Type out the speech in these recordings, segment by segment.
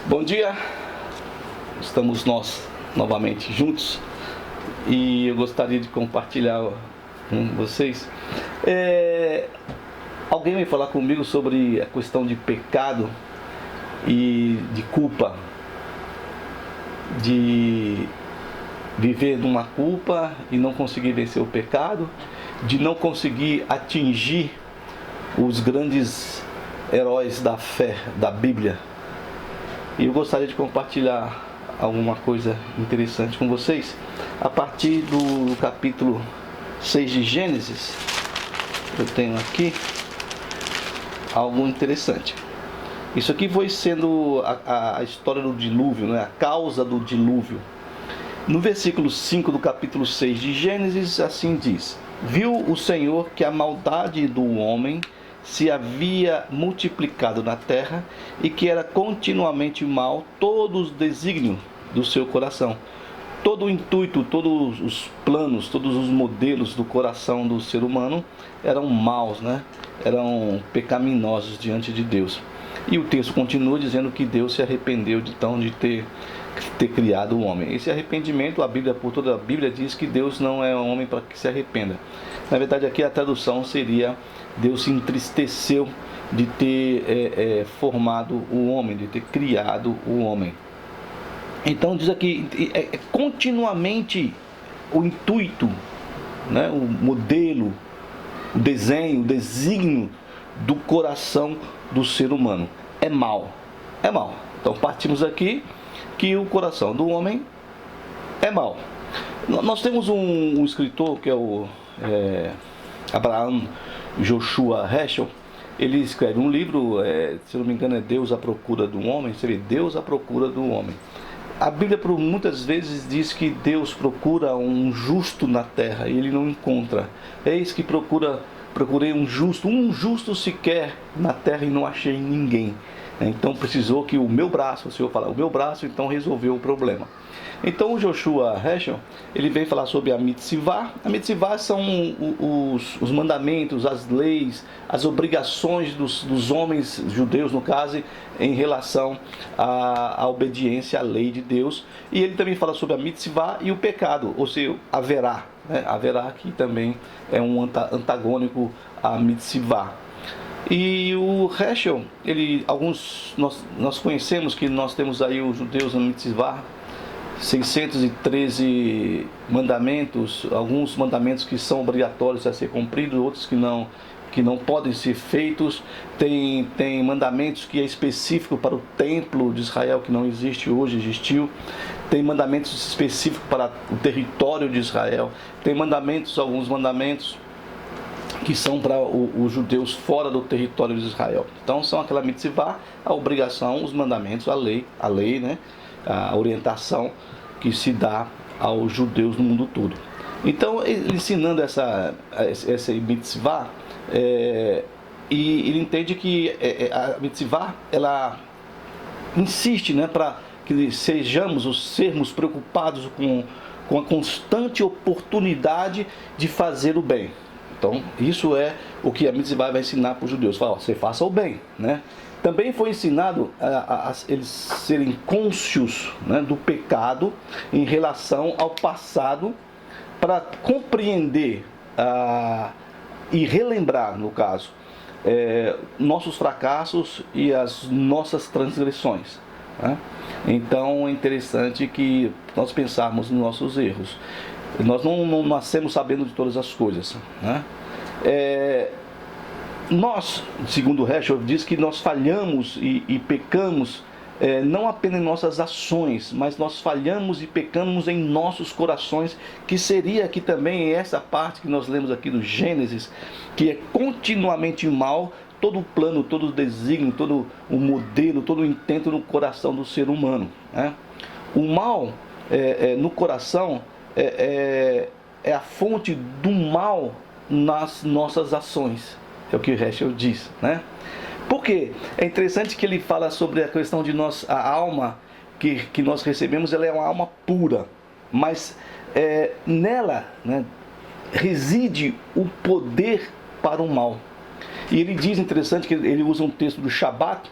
Bom dia, estamos nós novamente juntos e eu gostaria de compartilhar com vocês. Alguém veio falar comigo sobre a questão de pecado e de culpa, de viver numa culpa e não conseguir vencer o pecado, de não conseguir atingir os grandes heróis da fé, da Bíblia. E eu gostaria de compartilhar alguma coisa interessante com vocês a partir do capítulo 6 de Gênesis. Eu tenho aqui algo interessante. Isso aqui foi sendo a história do dilúvio, né? A causa do dilúvio. No versículo 5 do capítulo 6 de Gênesis, assim diz: Viu o Senhor que a maldade do homem se havia multiplicado na terra e que era continuamente mal todos os desígnios do seu coração. Todo o intuito, todos os planos, todos os modelos do coração do ser humano eram maus, né? Eram pecaminosos diante de Deus. E o texto continua dizendo que Deus se arrependeu de ter criado o homem. Esse arrependimento, por toda a Bíblia diz que Deus não é um homem para que se arrependa. Na verdade, aqui a tradução seria: Deus se entristeceu de ter formado o homem, de ter criado o homem. Então diz aqui, continuamente o intuito, né, o modelo, o desenho, o desígnio do coração do ser humano é mau. É mau. Então partimos aqui que o coração do homem é mau. Nós temos um escritor que é o Abraham Joshua Heschel. Ele escreve um livro, se não me engano é Deus à procura do homem. Seria Deus à procura do homem. A Bíblia por muitas vezes diz que Deus procura um justo na terra e ele não encontra. Eis que procurei um justo sequer na terra e não achei ninguém. Então precisou que o meu braço, o Senhor fala, o meu braço então resolveu o problema. Então o Joshua Heschel, ele vem falar sobre a mitzvah. A mitzvah são os mandamentos, as leis, as obrigações dos homens judeus, no caso, em relação à obediência à lei de Deus. E ele também fala sobre a mitzvah e o pecado, ou seja, haverá, né? Haverá que também é um antagônico à mitzvah. E o Heschel, nós conhecemos que nós temos aí os judeus na mitzvah, 613 mandamentos, alguns mandamentos que são obrigatórios a ser cumpridos, outros que não podem ser feitos. Tem mandamentos que é específico para o templo de Israel, que não existe hoje, existiu. Tem mandamentos específicos para o território de Israel. Tem alguns mandamentos que são para os judeus fora do território de Israel. Então são aquela mitzvah, a obrigação, os mandamentos, a lei, né? A orientação que se dá aos judeus no mundo todo. Então, ele ensinando essa mitzvah, e ele entende que a mitzvah, ela insiste, né, para que sermos preocupados com a constante oportunidade de fazer o bem. Então, isso é o que a mitzvah vai ensinar para os judeus. Fala, você faça o bem, né? Também foi ensinado a eles serem cônscios, né, do pecado em relação ao passado, para compreender e relembrar, no caso, nossos fracassos e as nossas transgressões, né? Então é interessante que nós pensarmos nos nossos erros. Nós não nascemos sabendo de todas as coisas, né? Nós, segundo Heschel, diz que nós falhamos e pecamos não apenas em nossas ações, mas nós falhamos e pecamos em nossos corações, que seria aqui também essa parte que nós lemos aqui do Gênesis, que é continuamente mal todo o plano, todo o desígnio, todo o modelo, todo o intento no coração do ser humano, né? O mal no coração é a fonte do mal nas nossas ações. É o que o Heschel diz, né? Porque é interessante que ele fala sobre a questão de a alma que nós recebemos, ela é uma alma pura, mas nela, né, reside o poder para o mal. E ele diz, interessante, que ele usa um texto do Shabat,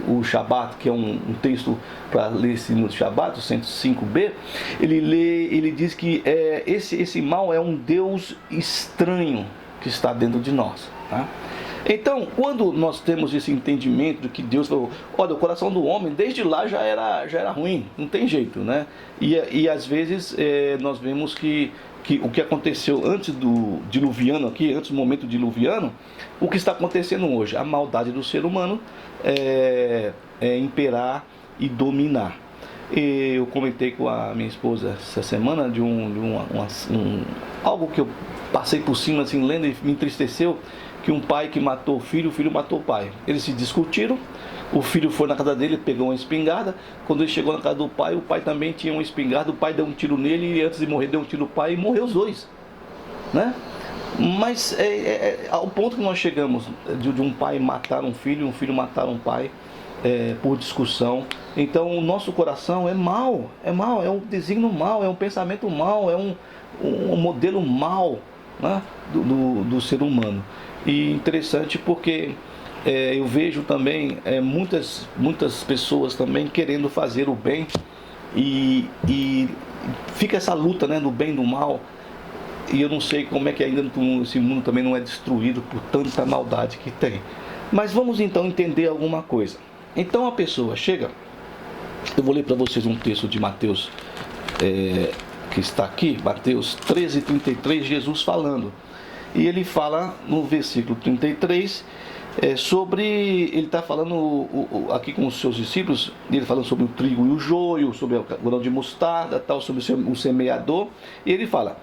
o Shabat, que é um texto para ler no Shabat, o 105b, ele diz que esse mal é um Deus estranho que está dentro de nós. Tá? Então, quando nós temos esse entendimento de que Deus falou, olha, o coração do homem desde lá já era ruim, não tem jeito, né? E às vezes nós vemos que o que aconteceu antes do diluviano aqui, antes do momento diluviano, o que está acontecendo hoje? A maldade do ser humano imperar e dominar. Eu comentei com a minha esposa essa semana de algo que eu passei por cima assim, lendo, e me entristeceu, que um pai que matou o filho matou o pai. Eles se discutiram, o filho foi na casa dele, pegou uma espingarda. Quando ele chegou na casa do pai, o pai também tinha uma espingarda, o pai deu um tiro nele e antes de morrer deu um tiro no pai e morreu os dois, né? Mas ao ponto que nós chegamos de um pai matar um filho matar um pai por discussão. Então o nosso coração é mau, é um desígnio mau, é um pensamento mau, é um modelo mau, né, do ser humano. E interessante porque eu vejo também muitas pessoas também querendo fazer o bem e fica essa luta, né, do bem e do mal. E eu não sei como é que ainda esse mundo também não é destruído por tanta maldade que tem. Mas vamos então entender alguma coisa. Então a pessoa chega, eu vou ler para vocês um texto de Mateus, que está aqui, Mateus 13:33, Jesus falando. E ele fala no versículo 33 ele está falando aqui com os seus discípulos, ele falando sobre o trigo e o joio, sobre o grão de mostarda, tal, sobre o semeador. E ele fala: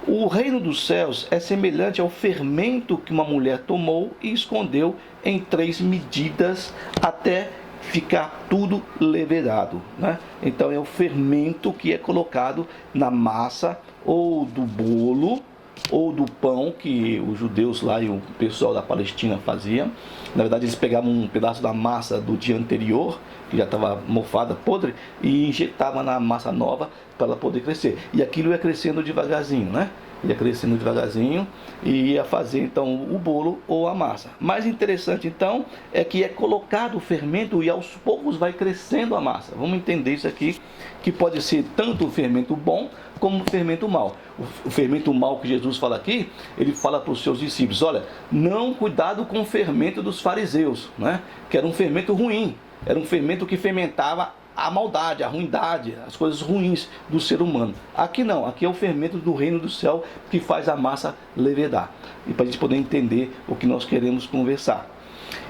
o reino dos céus é semelhante ao fermento que uma mulher tomou e escondeu em 3 medidas até ficar tudo levedado, né? Então é o fermento que é colocado na massa ou do bolo ou do pão que os judeus lá e o pessoal da Palestina faziam. Na verdade, eles pegavam um pedaço da massa do dia anterior, que já estava mofada, podre, e injetavam na massa nova para ela poder crescer. E aquilo ia crescendo devagarzinho, né? Ia crescendo devagarzinho e ia fazer então o bolo ou a massa. Mais interessante então é que é colocado o fermento e aos poucos vai crescendo a massa. Vamos entender isso aqui, que pode ser tanto o fermento bom como o fermento mau. O fermento mau que Jesus fala aqui, ele fala para os seus discípulos: olha, não cuidado com o fermento dos fariseus, né? Que era um fermento ruim, era um fermento que fermentava a maldade, a ruindade, as coisas ruins do ser humano. Aqui não, aqui é o fermento do reino do céu que faz a massa levedar. E para a gente poder entender o que nós queremos conversar.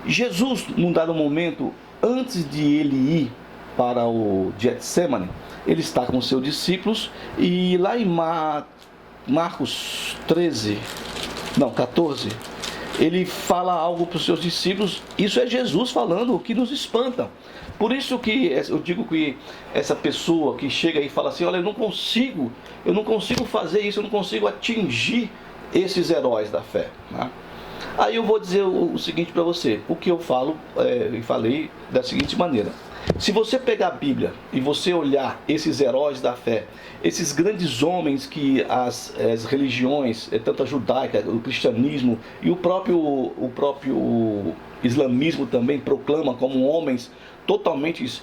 Jesus, num dado momento, antes de ele ir para o Getsemane, ele está com seus discípulos e lá em Marcos 14, ele fala algo para os seus discípulos. Isso é Jesus falando, o que nos espanta. Por isso que eu digo que essa pessoa que chega e fala assim: olha, eu não consigo fazer isso, eu não consigo atingir esses heróis da fé, né? Aí eu vou dizer o seguinte para você, o que eu falo e falei da seguinte maneira: se você pegar a Bíblia e você olhar esses heróis da fé, esses grandes homens que as religiões, tanto a judaica, o cristianismo e o próprio islamismo também proclama como homens totalmente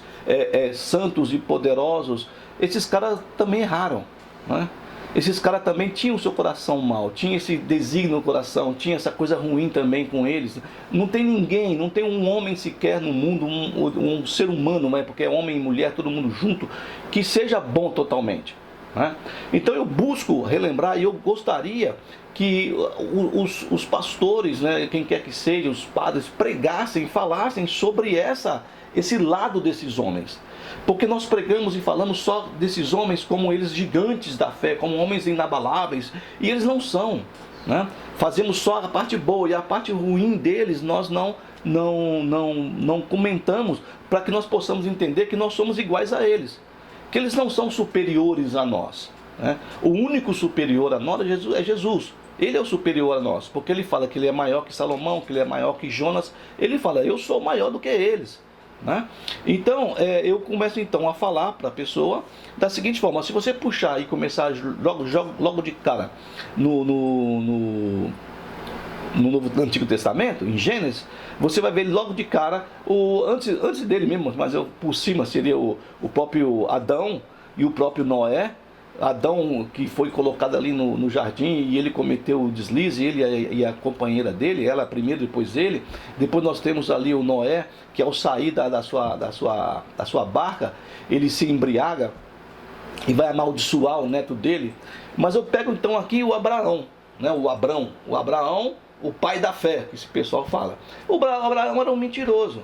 santos e poderosos, esses caras também erraram, né? Esses caras também tinham o seu coração mau, tinha esse desígnio no coração, tinha essa coisa ruim também com eles. Não tem ninguém, não tem um homem sequer no mundo, um ser humano, né? Porque é homem e mulher, todo mundo junto, que seja bom totalmente, né? Então eu busco relembrar e eu gostaria que os pastores, né, quem quer que seja, os padres, pregassem, falassem sobre esse lado desses homens. Porque nós pregamos e falamos só desses homens como eles gigantes da fé, como homens inabaláveis, e eles não são, né? Fazemos só a parte boa e a parte ruim deles nós não comentamos, para que nós possamos entender que nós somos iguais a eles, que eles não são superiores a nós, né? O único superior a nós é Jesus. Ele é o superior a nós, porque ele fala que ele é maior que Salomão, que ele é maior que Jonas. Ele fala: eu sou maior do que eles, né? Então, eu começo então a falar para a pessoa da seguinte forma: se você puxar e começar logo de cara no Antigo Testamento, em Gênesis, você vai ver logo de cara, antes dele mesmo, mas por cima seria o próprio Adão e o próprio Noé. Adão, que foi colocado ali no jardim, e ele cometeu o deslize, ele e a companheira dele, ela primeiro, depois ele. Depois nós temos ali o Noé, que ao sair da sua barca, ele se embriaga e vai amaldiçoar o neto dele. Mas eu pego então aqui o Abraão, né? o Abraão, o pai da fé, que esse pessoal fala. O Abraão era um mentiroso,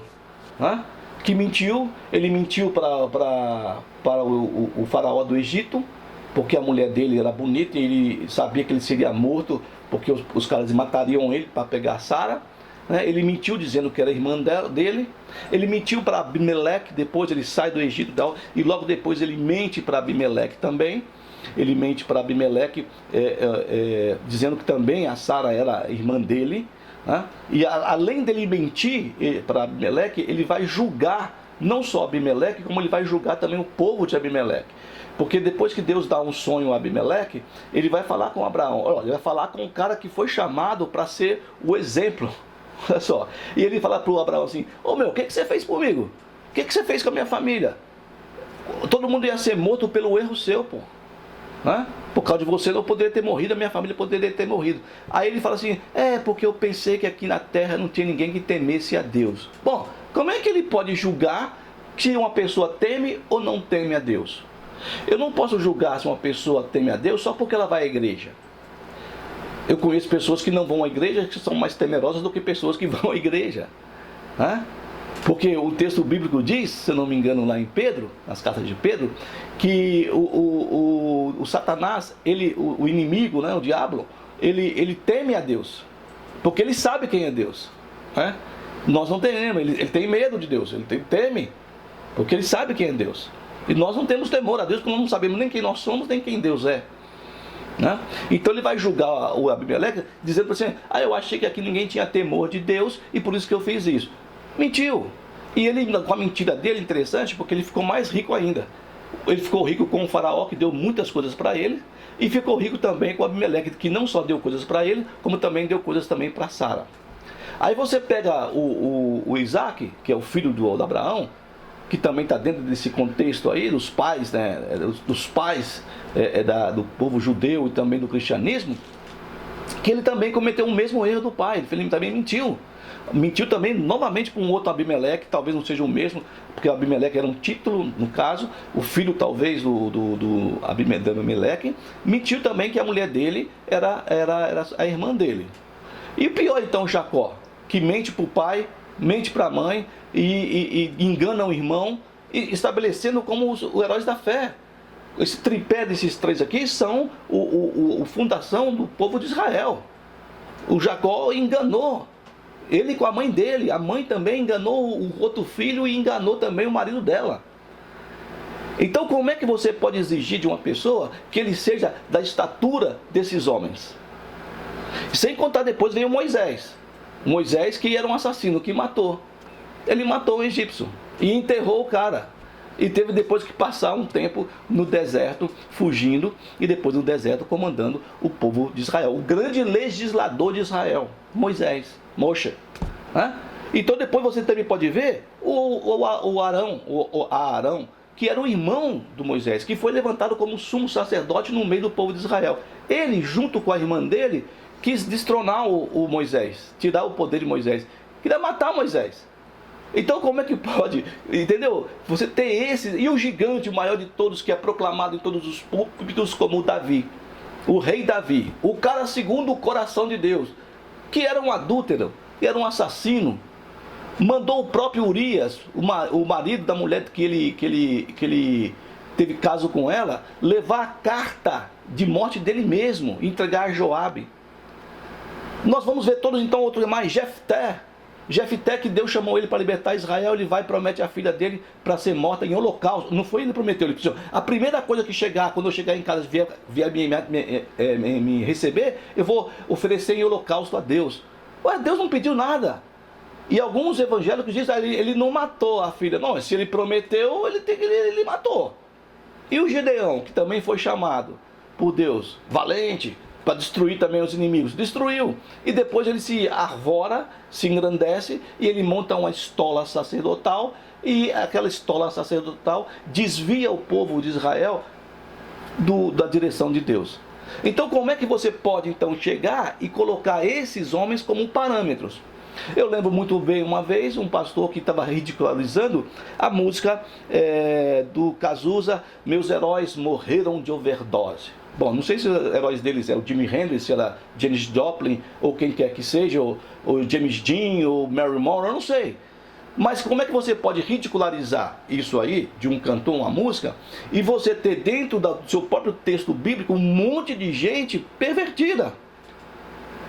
né? Que mentiu. Ele mentiu para o faraó do Egito, porque a mulher dele era bonita e ele sabia que ele seria morto, porque os caras matariam ele para pegar Sara. Ele mentiu dizendo que era irmã dele. Ele mentiu para Abimeleque. Depois ele sai do Egito e logo depois ele mente para Abimeleque também. Ele mente para Abimeleque, dizendo que também a Sara era irmã dele, né? E além dele mentir para Abimeleque, ele vai julgar não só Abimeleque, como ele vai julgar também o povo de Abimeleque. Porque depois que Deus dá um sonho a Abimeleque, ele vai falar com Abraão. Olha, ele vai falar com um cara que foi chamado para ser o exemplo. Olha só. E ele fala para o Abraão assim: ô meu, o que você fez comigo? O que você fez com a minha família? Todo mundo ia ser morto pelo erro seu, pô. Né? Por causa de você eu não poderia ter morrido, a minha família poderia ter morrido. Aí ele fala assim: porque eu pensei que aqui na terra não tinha ninguém que temesse a Deus. Bom, como é que ele pode julgar se uma pessoa teme ou não teme a Deus? Eu não posso julgar se uma pessoa teme a Deus só porque ela vai à igreja. Eu conheço pessoas que não vão à igreja, que são mais temerosas do que pessoas que vão à igreja, né? Porque o texto bíblico diz, se eu não me engano, lá em Pedro, nas cartas de Pedro, que o Satanás, o inimigo, né, o diabo, ele teme a Deus, porque ele sabe quem é Deus, né? Nós não tememos, ele tem medo de Deus, ele teme, porque ele sabe quem é Deus. E nós não temos temor a Deus, porque nós não sabemos nem quem nós somos, nem quem Deus é, né? Então ele vai julgar o Abimeleque, dizendo para você: eu achei que aqui ninguém tinha temor de Deus, e por isso que eu fiz isso. Mentiu. E ele, com a mentira dele, interessante, porque ele ficou mais rico ainda. Ele ficou rico com o faraó, que deu muitas coisas para ele, e ficou rico também com o Abimeleque, que não só deu coisas para ele, como também deu coisas também para Sara. Aí você pega o Isaac, que é o filho do Abraão, que também está dentro desse contexto aí, dos pais, né, do povo judeu e também do cristianismo, que ele também cometeu o mesmo erro do pai. Ele também mentiu. Mentiu também novamente para um outro Abimeleque, talvez não seja o mesmo, porque o Abimeleque era um título, no caso, o filho talvez do Abimeleque. Mentiu também que a mulher dele era a irmã dele. E o pior então, Jacó, que mente para o pai, mente para a mãe e engana o irmão, estabelecendo como os heróis da fé. Esse tripé desses três aqui são a fundação do povo de Israel. O Jacó enganou ele com a mãe dele, a mãe também enganou o outro filho e enganou também o marido dela. Então como é que você pode exigir de uma pessoa que ele seja da estatura desses homens? Sem contar, depois veio Moisés. Moisés, que era um assassino, que matou. Ele matou o egípcio e enterrou o cara. E teve depois que passar um tempo no deserto, fugindo, e depois no deserto comandando o povo de Israel. O grande legislador de Israel, Moisés, Moshe. Então depois você também pode ver Arão, que era o irmão do Moisés, que foi levantado como sumo sacerdote no meio do povo de Israel. Ele, junto com a irmã dele, quis destronar o Moisés, tirar o poder de Moisés. Queria matar Moisés. Então como é que pode, entendeu? Você tem esse, e o gigante, o maior de todos, que é proclamado em todos os púlpitos como Davi, o rei Davi, o cara segundo o coração de Deus, que era um adúltero, que era um assassino, mandou o próprio Urias, o marido da mulher que ele teve caso com ela, levar a carta de morte dele mesmo, entregar a Joabe. Nós vamos ver todos então outro mais, Jefté, que Deus chamou ele para libertar Israel, ele vai e promete a filha dele para ser morta em holocausto. Não foi ele que prometeu, ele disse: a primeira coisa que chegar, quando eu chegar em casa, vier me receber, eu vou oferecer em holocausto a Deus. Ué, Deus não pediu nada. E alguns evangélicos dizem: ele não matou a filha. Não, se ele prometeu, ele matou. E o Gedeão, que também foi chamado por Deus, valente, para destruir também os inimigos. Destruiu. E depois ele se arvora, se engrandece e ele monta uma estola sacerdotal, e aquela estola sacerdotal desvia o povo de Israel da direção de Deus. Então como é que você pode então chegar e colocar esses homens como parâmetros? Eu lembro muito bem uma vez um pastor que estava ridicularizando a música do Cazuza, Meus Heróis Morreram de Overdose. Bom, não sei se os heróis deles é o Jimi Hendrix, se era Janis Joplin, ou quem quer que seja, ou James Dean, ou Mary Monroe, eu não sei. Mas como é que você pode ridicularizar isso aí, de um cantor, uma música, e você ter dentro do seu próprio texto bíblico um monte de gente pervertida?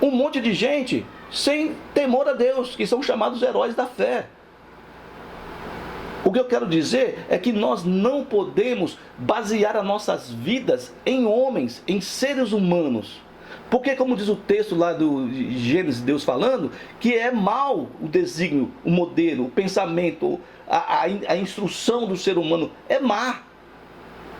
Um monte de gente sem temor a Deus, que são chamados heróis da fé. O que eu quero dizer é que nós não podemos basear as nossas vidas em homens, em seres humanos. Porque, como diz o texto lá do Gênesis, Deus falando, que é mau o desígnio, o modelo, o pensamento, a instrução do ser humano é má.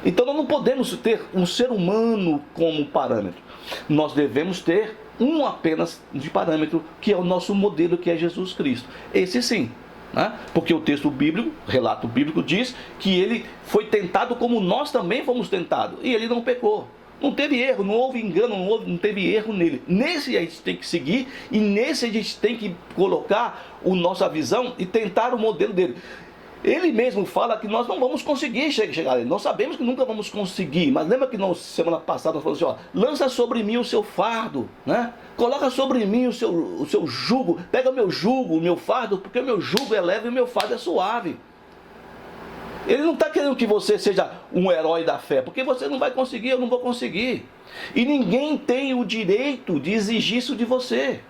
Então nós não podemos ter um ser humano como parâmetro. Nós devemos ter um apenas de parâmetro, que é o nosso modelo, que é Jesus Cristo. Esse sim. Porque o texto bíblico, relato bíblico, diz que ele foi tentado como nós também fomos tentados. E ele não pecou. Não teve erro, não houve engano, não teve erro nele. Nesse a gente tem que seguir e nesse a gente tem que colocar a nossa visão e tentar o modelo dele. Ele mesmo fala que nós não vamos conseguir chegar a ele. Nós sabemos que nunca vamos conseguir. Mas lembra que na semana passada nós falamos assim, lança sobre mim o seu fardo, né? Coloca sobre mim o seu jugo. Pega o meu jugo, o meu fardo, porque o meu jugo é leve e o meu fardo é suave. Ele não está querendo que você seja um herói da fé, porque você não vai conseguir, eu não vou conseguir. E ninguém tem o direito de exigir isso de você.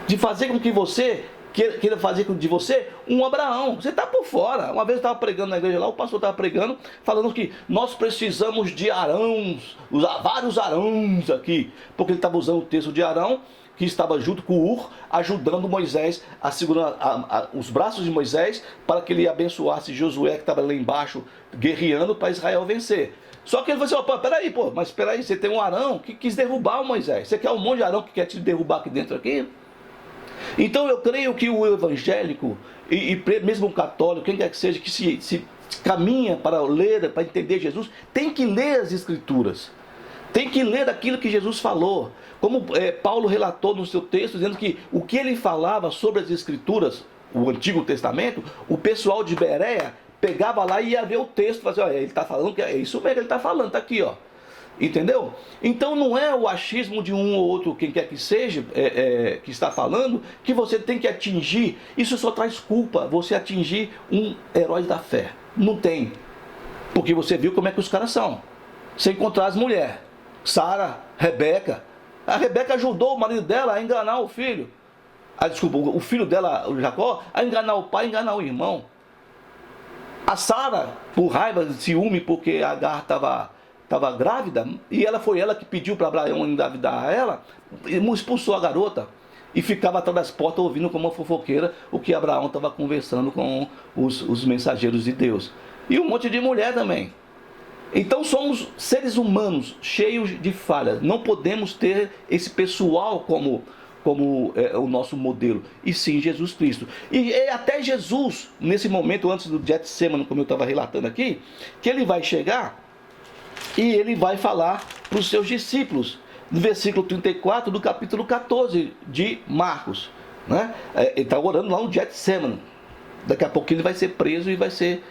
De fazer com que você queira fazer de você um Abraão. Você está por fora. Uma vez eu estava pregando na igreja lá, o pastor estava pregando, falando que nós precisamos de Arãos, vários Arãos aqui, porque ele estava usando o texto de Arão, que estava junto com Ur, ajudando Moisés a segurar os braços de Moisés, para que ele abençoasse Josué, que estava lá embaixo, guerreando para Israel vencer. Só que ele falou assim, peraí, mas você tem um Arão que quis derrubar o Moisés. Você quer um monte de Arão que quer te derrubar aqui dentro aqui? Então eu creio que o evangélico, e mesmo o católico, quem quer que seja, que se caminha para ler, para entender Jesus, tem que ler as Escrituras. Tem que ler aquilo que Jesus falou. Como Paulo relatou no seu texto, dizendo que o que ele falava sobre as Escrituras, o Antigo Testamento, o pessoal de Bereia pegava lá e ia ver o texto e fazia, ele está falando que é isso mesmo, ele está falando, está aqui, ó. Entendeu? Então não é o achismo de um ou outro, quem quer que seja, que está falando, que você tem que atingir. Isso só traz culpa, você atingir um herói da fé. Não tem. Porque você viu como é que os caras são. Você encontrar as mulheres, Sara, Rebeca. A Rebeca ajudou o marido dela a enganar o filho. O filho dela, o Jacó, a enganar o pai, a enganar o irmão. A Sara, por raiva, de ciúme, porque a Agar estava grávida, e foi ela que pediu para Abraão engravidar ela, expulsou a garota e ficava atrás das portas ouvindo como uma fofoqueira o que Abraão estava conversando com os mensageiros de Deus. E um monte de mulher também. Então somos seres humanos cheios de falhas. Não podemos ter esse pessoal como o nosso modelo, e sim Jesus Cristo. E até Jesus, nesse momento antes do Getsemane, como eu estava relatando aqui, que ele vai chegar e ele vai falar para os seus discípulos, no versículo 34 do capítulo 14 de Marcos, né? Ele está orando lá no Getsemane. Daqui a pouco ele vai ser preso e vai ser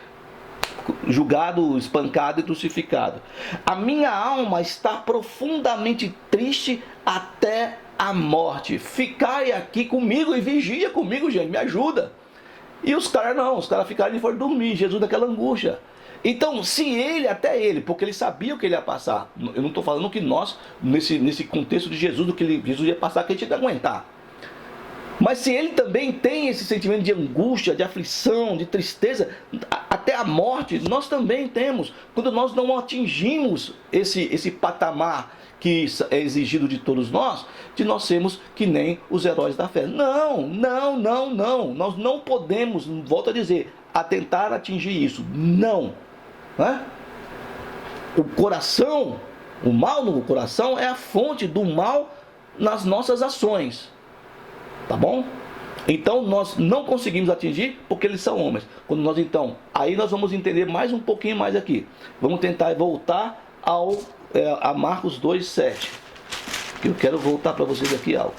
julgado, espancado e crucificado. A minha alma está profundamente triste até a morte. Ficai aqui comigo e vigia comigo, gente, me ajuda. E os caras ficaram e foram dormir, Jesus daquela angústia. Então, se até ele, porque ele sabia o que ele ia passar, eu não estou falando que nós, nesse contexto de Jesus, do que Jesus ia passar, que a gente ia aguentar. Mas se ele também tem esse sentimento de angústia, de aflição, de tristeza, até a morte, nós também temos. Quando nós não atingimos esse patamar que é exigido de todos nós, de nós sermos que nem os heróis da fé. Não. Nós não podemos, volto a dizer, tentar atingir isso. Não. O coração O mal no coração é a fonte do mal nas nossas ações. Tá bom? Então nós não conseguimos atingir porque eles são homens. Quando nós então, aí nós vamos entender mais um pouquinho mais aqui. Vamos tentar voltar a Marcos 2:7. Eu quero voltar para vocês aqui algo.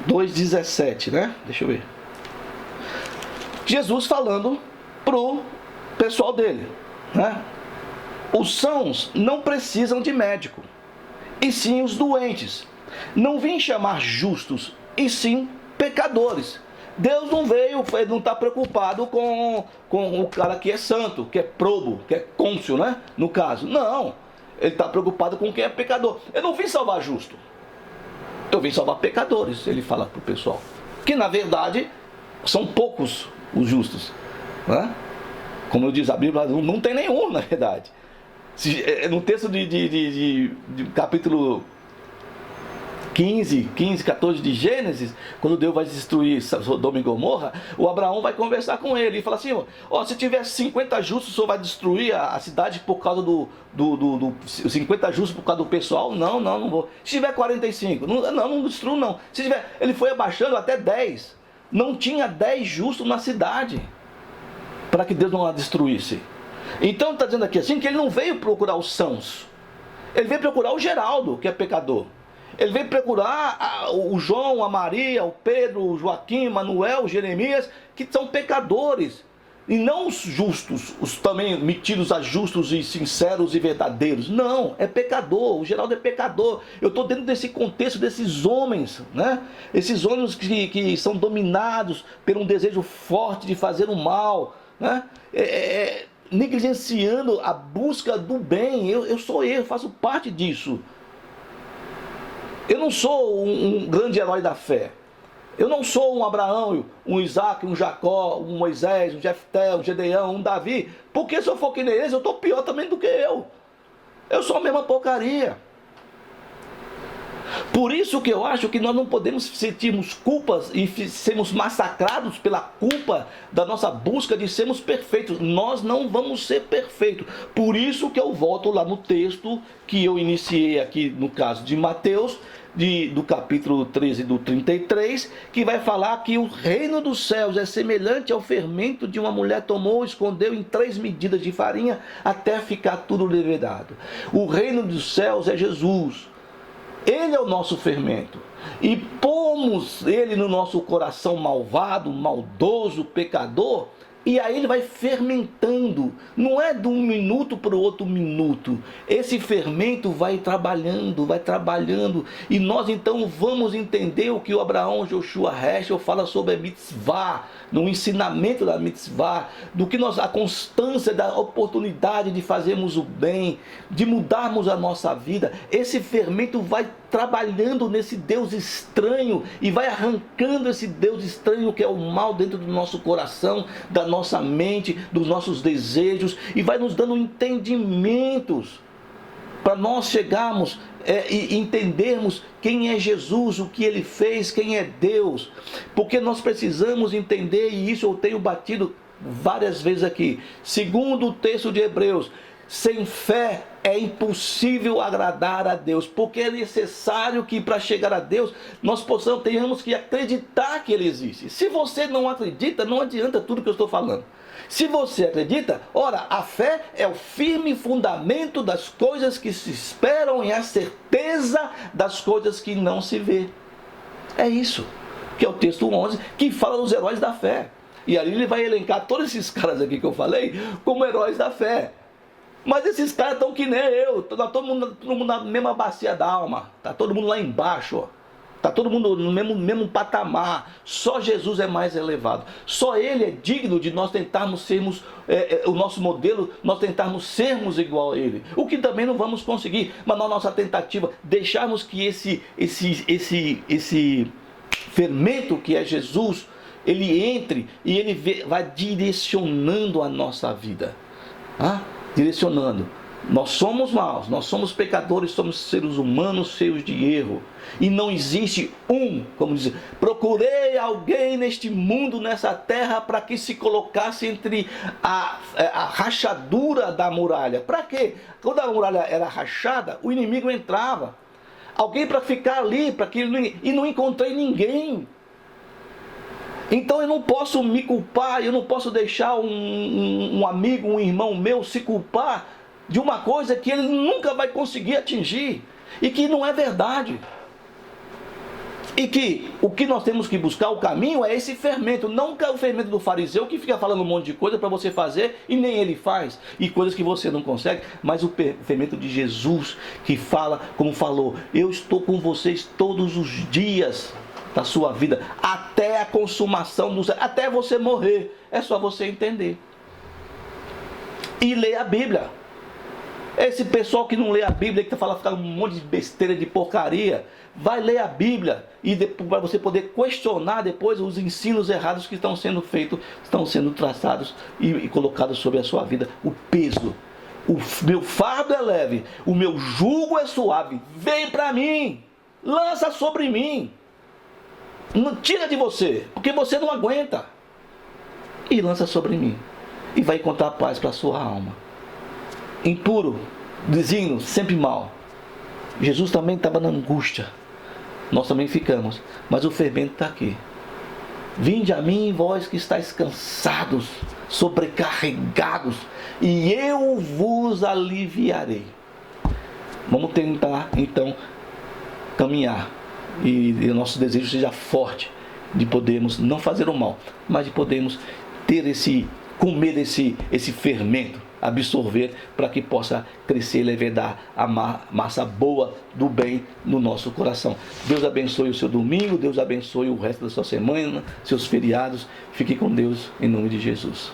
2:17, né? Deixa eu ver. Jesus falando pro pessoal dele, né? Os sãos não precisam de médico, e sim os doentes. Não vim chamar justos, e sim pecadores. Deus não veio, ele não está preocupado com o cara que é santo, que é probo, que é cônsul, né? No caso, não. Ele está preocupado com quem é pecador. Eu não vim salvar justo, eu vim salvar pecadores, ele fala para o pessoal. Que na verdade são poucos os justos, né? Como eu disse, a Bíblia não tem nenhum, na verdade. No texto de capítulo 15, 14 de Gênesis, quando Deus vai destruir Sodoma e Gomorra, o Abraão vai conversar com ele e fala assim: ó, se tiver 50 justos, o senhor vai destruir a cidade por causa do 50 justos por causa do pessoal? Não vou. Se tiver 45, não destruo não. Se tiver, ele foi abaixando até 10. Não tinha 10 justos na cidade para que Deus não a destruísse. Então está dizendo aqui assim que ele não veio procurar os sãos, ele veio procurar o Geraldo, que é pecador. Ele veio procurar o João, a Maria, o Pedro, o Joaquim, o Manuel, o Jeremias, que são pecadores. E não os justos, os também metidos a justos e sinceros e verdadeiros. Não, é pecador, o Geraldo é pecador. Eu estou dentro desse contexto desses homens, né? Esses homens que são dominados por um desejo forte de fazer o mal, né? Negligenciando a busca do bem. Eu faço parte disso. Eu não sou um grande herói da fé. Eu não sou um Abraão, um Isaac, um Jacó, um Moisés, um Jefté, um Gedeão, um Davi. Porque se eu for que nem eles, eu estou pior também do que eu. Eu sou a mesma porcaria. Por isso que eu acho que nós não podemos sentirmos culpas e sermos massacrados pela culpa da nossa busca de sermos perfeitos. Nós não vamos ser perfeitos. Por isso que eu volto lá no texto que eu iniciei aqui, no caso de Mateus, do capítulo 13 do 33, que vai falar que o reino dos céus é semelhante ao fermento de uma mulher tomou, escondeu em 3 medidas de farinha até ficar tudo levedado. O reino dos céus é Jesus. Ele é o nosso fermento. E pomos ele no nosso coração malvado, maldoso, pecador, e aí ele vai fermentando. Não é de um minuto para o outro minuto. Esse fermento vai trabalhando. E nós então vamos entender o que o Abraão Joshua Heschel fala sobre a mitzvah, no ensinamento da mitzvah, do que a constância da oportunidade de fazermos o bem, de mudarmos a nossa vida. Esse fermento vai trabalhando nesse Deus estranho e vai arrancando esse Deus estranho que é o mal dentro do nosso coração, da nossa mente, dos nossos desejos, e vai nos dando entendimentos para nós chegarmos e entendermos quem é Jesus, o que ele fez, quem é Deus. Porque nós precisamos entender, e isso eu tenho batido várias vezes aqui. Segundo o texto de Hebreus, sem fé é impossível agradar a Deus, porque é necessário que para chegar a Deus nós tenhamos que acreditar que ele existe. Se você não acredita, não adianta tudo que eu estou falando. Se você acredita, ora, a fé é o firme fundamento das coisas que se esperam e a certeza das coisas que não se vê. É isso que é o texto 11, que fala dos heróis da fé. E ali ele vai elencar todos esses caras aqui que eu falei como heróis da fé. Mas esses caras estão que nem eu, tá todo mundo na mesma bacia da alma, tá todo mundo lá embaixo, ó. Tá todo mundo no mesmo patamar. Só Jesus é mais elevado. Só Ele é digno de nós tentarmos sermos o nosso modelo, nós tentarmos sermos igual a Ele. O que também não vamos conseguir, mas na nossa tentativa deixarmos que esse fermento que é Jesus, ele entre e ele vai direcionando a nossa vida. Direcionando. Nós somos maus, nós somos pecadores, somos seres humanos cheios de erro. E não existe como dizer, procurei alguém neste mundo, nessa terra, para que se colocasse entre a rachadura da muralha. Para quê? Quando a muralha era rachada, o inimigo entrava. Alguém para ficar ali, e não encontrei ninguém. Então eu não posso me culpar, eu não posso deixar um amigo, um irmão meu se culpar de uma coisa que ele nunca vai conseguir atingir e que não é verdade. E que o que nós temos que buscar, o caminho é esse fermento, não o fermento do fariseu que fica falando um monte de coisa para você fazer e nem ele faz, e coisas que você não consegue, mas o fermento de Jesus que fala, como falou, eu estou com vocês todos os dias da sua vida, até a consumação, até você morrer. É só você entender e ler a Bíblia. Esse pessoal que não lê a Bíblia, que fala um monte de besteira, de porcaria, vai ler a Bíblia e para você poder questionar depois os ensinos errados que estão sendo feitos, estão sendo traçados e colocados sobre a sua vida. O peso, o meu fardo é leve, o meu jugo é suave. Vem para mim, lança sobre mim, não tira de você, porque você não aguenta, e lança sobre mim, e vai encontrar paz para a sua alma. Impuro, desígnio, sempre mal. Jesus também estava na angústia. Nós também ficamos. Mas o fermento está aqui. Vinde a mim, vós que estáis cansados, sobrecarregados, e eu vos aliviarei. Vamos tentar, então, caminhar. E o nosso desejo seja forte de podermos não fazer o mal, mas de podermos ter comer esse fermento, absorver, para que possa crescer e levedar a massa boa do bem no nosso coração. Deus abençoe o seu domingo, Deus abençoe o resto da sua semana, seus feriados. Fique com Deus, em nome de Jesus.